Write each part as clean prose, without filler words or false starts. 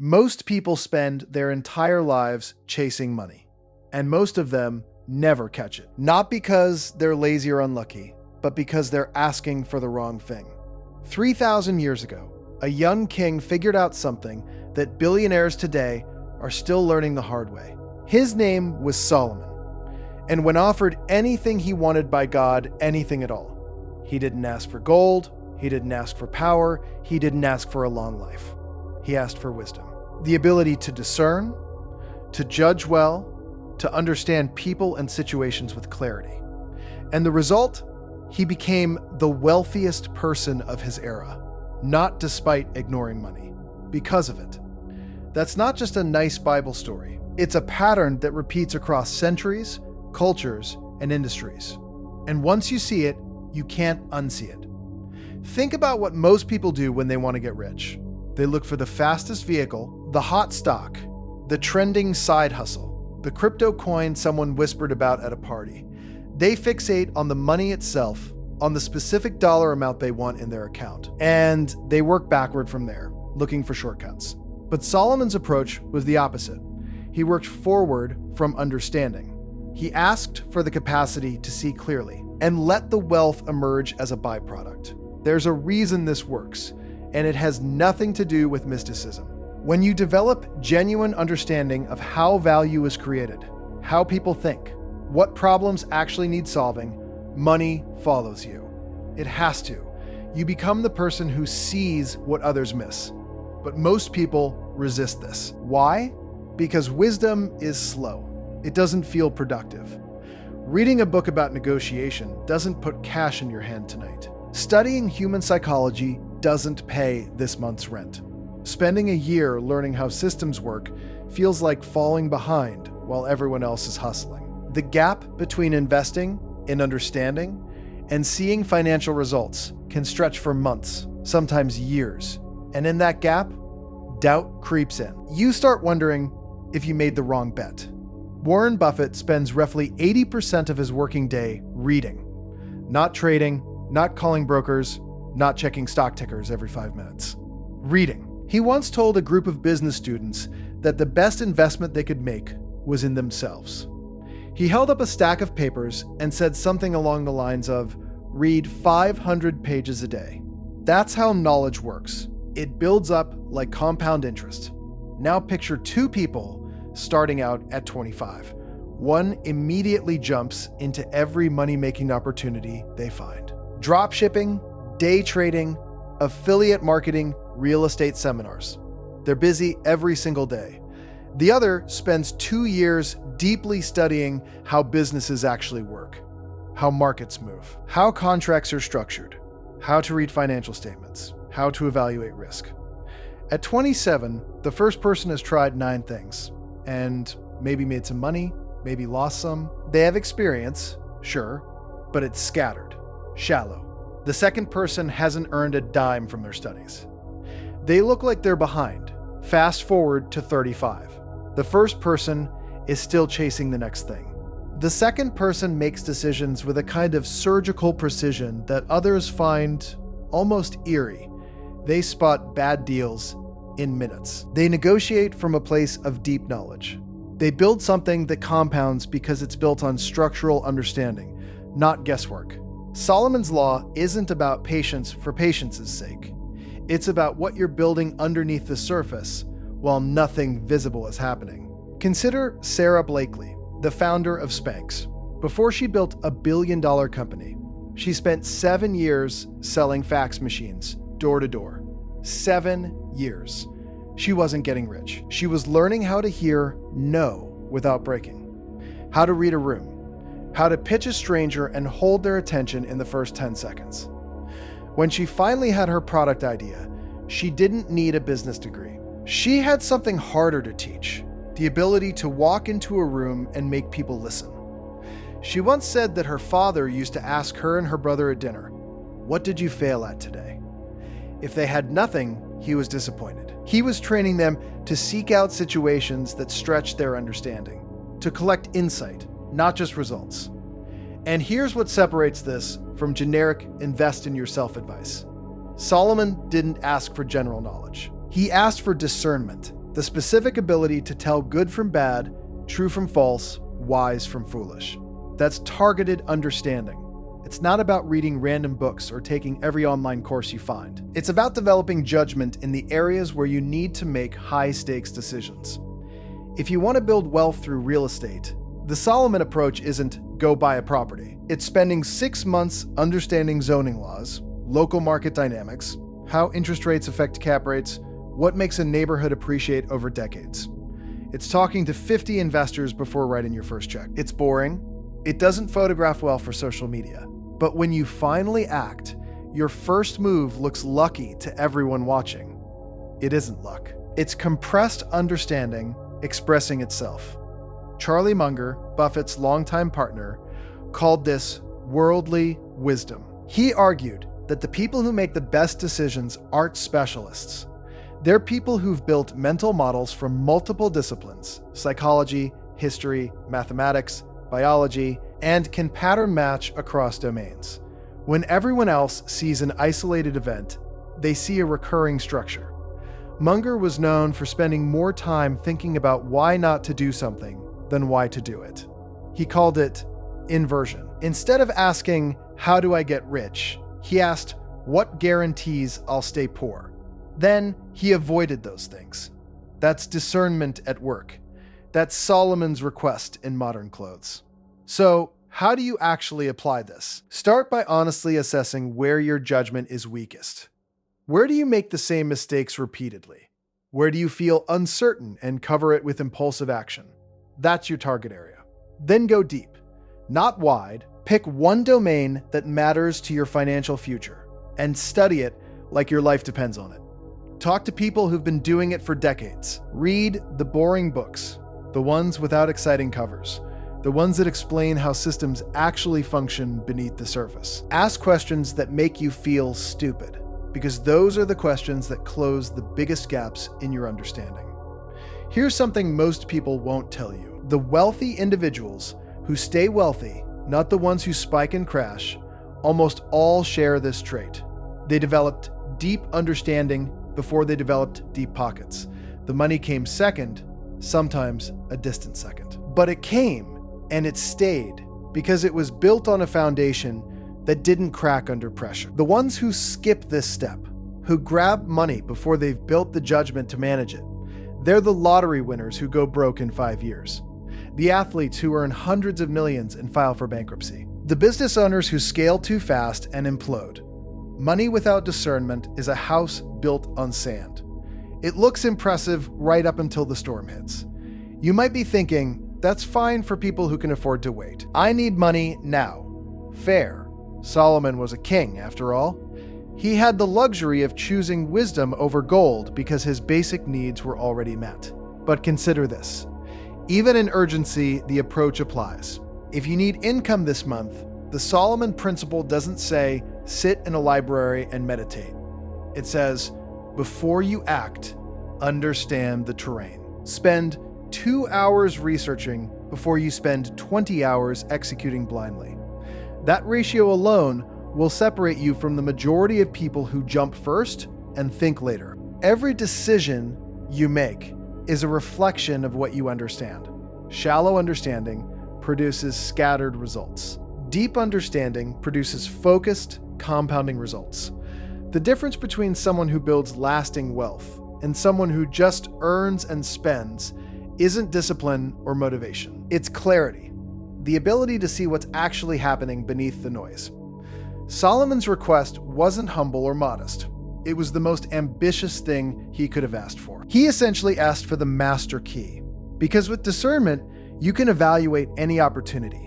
Most people spend their entire lives chasing money, and most of them never catch it. Not because they're lazy or unlucky, but because they're asking for the wrong thing. 3,000 years ago, a young king figured out something that billionaires today are still learning the hard way. His name was Solomon, and when offered anything he wanted by God, anything at all, he didn't ask for gold, he didn't ask for power, he didn't ask for a long life. He asked for wisdom. The ability to discern, to judge well, to understand people and situations with clarity. And the result? He became the wealthiest person of his era, not despite ignoring money, because of it. That's not just a nice Bible story. It's a pattern that repeats across centuries, cultures, and industries. And once you see it, you can't unsee it. Think about what most people do when they want to get rich. They look for the fastest vehicle, the hot stock, the trending side hustle, the crypto coin someone whispered about at a party. They fixate on the money itself, on the specific dollar amount they want in their account, and they work backward from there, looking for shortcuts. But Solomon's approach was the opposite. He worked forward from understanding. He asked for the capacity to see clearly and let the wealth emerge as a byproduct. There's a reason this works, and it has nothing to do with mysticism. When you develop genuine understanding of how value is created, how people think, what problems actually need solving, money follows you. It has to. You become the person who sees what others miss. But most people resist this. Why? Because wisdom is slow. It doesn't feel productive. Reading a book about negotiation doesn't put cash in your hand tonight. Studying human psychology doesn't pay this month's rent. Spending a year learning how systems work feels like falling behind while everyone else is hustling. The gap between investing in understanding and seeing financial results can stretch for months, sometimes years. And in that gap, doubt creeps in. You start wondering if you made the wrong bet. Warren Buffett spends roughly 80% of his working day reading, not trading, not calling brokers, not checking stock tickers every 5 minutes. Reading. He once told a group of business students that the best investment they could make was in themselves. He held up a stack of papers and said something along the lines of, "Read 500 pages a day." That's how knowledge works. It builds up like compound interest. Now picture two people starting out at 25. One immediately jumps into every money-making opportunity they find. Drop shipping, day trading, affiliate marketing, real estate seminars. They're busy every single day. The other spends 2 years deeply studying how businesses actually work, how markets move, how contracts are structured, how to read financial statements, how to evaluate risk. At 27, the first person has tried 9 things and maybe made some money, maybe lost some. They have experience, sure, but it's scattered, shallow. The second person hasn't earned a dime from their studies. They look like they're behind. Fast forward to 35. The first person is still chasing the next thing. The second person makes decisions with a kind of surgical precision that others find almost eerie. They spot bad deals in minutes. They negotiate from a place of deep knowledge. They build something that compounds because it's built on structural understanding, not guesswork. Solomon's Law isn't about patience for patience's sake. It's about what you're building underneath the surface while nothing visible is happening. Consider Sara Blakely, the founder of Spanx. Before she built $1 billion company, she spent 7 years selling fax machines door to door. 7 years. She wasn't getting rich. She was learning how to hear no without breaking, how to read a room, how to pitch a stranger and hold their attention in the first 10 seconds. When she finally had her product idea, she didn't need a business degree. She had something harder to teach, the ability to walk into a room and make people listen. She once said that her father used to ask her and her brother at dinner, "What did you fail at today?" If they had nothing, he was disappointed. He was training them to seek out situations that stretched their understanding, to collect insight, not just results. And here's what separates this from generic invest in yourself advice. Solomon didn't ask for general knowledge. He asked for discernment, The specific ability to tell good from bad, true from false, wise from foolish. That's targeted understanding. It's not about reading random books or taking every online course you find. It's about developing judgment in the areas where you need to make high-stakes decisions. If you want to build wealth through real estate, the Solomon approach isn't go buy a property. It's spending 6 months understanding zoning laws, local market dynamics, how interest rates affect cap rates, what makes a neighborhood appreciate over decades. It's talking to 50 investors before writing your first check. It's boring. It doesn't photograph well for social media. But when you finally act, your first move looks lucky to everyone watching. It isn't luck. It's compressed understanding expressing itself. Charlie Munger, Buffett's longtime partner, called this worldly wisdom. He argued that the people who make the best decisions aren't specialists. They're people who've built mental models from multiple disciplines, psychology, history, mathematics, biology, and can pattern match across domains. When everyone else sees an isolated event, they see a recurring structure. Munger was known for spending more time thinking about why not to do something than why to do it. He called it inversion. Instead of asking, how do I get rich? He asked, what guarantees I'll stay poor? Then he avoided those things. That's discernment at work. That's Solomon's request in modern clothes. So, how do you actually apply this? Start by honestly assessing where your judgment is weakest. Where do you make the same mistakes repeatedly? Where do you feel uncertain and cover it with impulsive action? That's your target area. Then go deep, not wide. Pick one domain that matters to your financial future and study it like your life depends on it. Talk to people who've been doing it for decades. Read the boring books, the ones without exciting covers, the ones that explain how systems actually function beneath the surface. Ask questions that make you feel stupid, because those are the questions that close the biggest gaps in your understanding. Here's something most people won't tell you. The wealthy individuals who stay wealthy, not the ones who spike and crash, almost all share this trait. They developed deep understanding before they developed deep pockets. The money came second, sometimes a distant second. But it came, and it stayed, because it was built on a foundation that didn't crack under pressure. The ones who skip this step, who grab money before they've built the judgment to manage it, they're the lottery winners who go broke in 5 years. The athletes who earn hundreds of millions and file for bankruptcy. The business owners who scale too fast and implode. Money without discernment is a house built on sand. It looks impressive right up until the storm hits. You might be thinking, that's fine for people who can afford to wait. I need money now. Fair. Solomon was a king, after all. He had the luxury of choosing wisdom over gold because his basic needs were already met. But consider this. Even in urgency, the approach applies. If you need income this month, the Solomon principle doesn't say, sit in a library and meditate. It says, before you act, understand the terrain. Spend 2 hours researching before you spend 20 hours executing blindly. That ratio alone will separate you from the majority of people who jump first and think later. Every decision you make is a reflection of what you understand. Shallow understanding produces scattered results. Deep understanding produces focused, compounding results. The difference between someone who builds lasting wealth and someone who just earns and spends isn't discipline or motivation. It's clarity, the ability to see what's actually happening beneath the noise. Solomon's request wasn't humble or modest. It was the most ambitious thing he could have asked for. He essentially asked for the master key, because with discernment, you can evaluate any opportunity.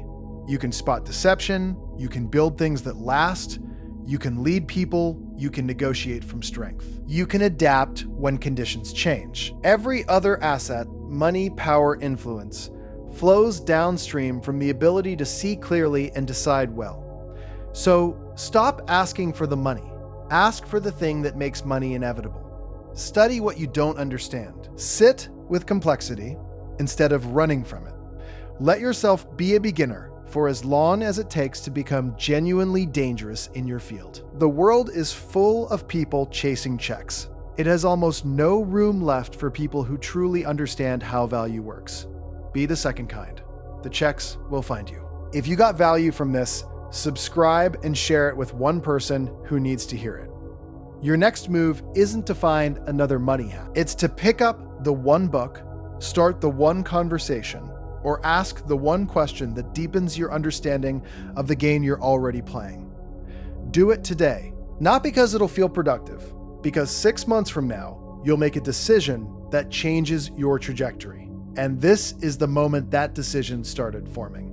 You can spot deception, you can build things that last, you can lead people, you can negotiate from strength. You can adapt when conditions change. Every other asset, money, power, influence, flows downstream from the ability to see clearly and decide well. So stop asking for the money. Ask for the thing that makes money inevitable. Study what you don't understand. Sit with complexity instead of running from it. Let yourself be a beginner for as long as it takes to become genuinely dangerous in your field. The world is full of people chasing checks. It has almost no room left for people who truly understand how value works. Be the second kind. The checks will find you. If you got value from this, subscribe and share it with one person who needs to hear it. Your next move isn't to find another money hack. It's to pick up the one book, start the one conversation, or ask the one question that deepens your understanding of the game you're already playing. Do it today, not because it'll feel productive, because 6 months from now, you'll make a decision that changes your trajectory. And this is the moment that decision started forming.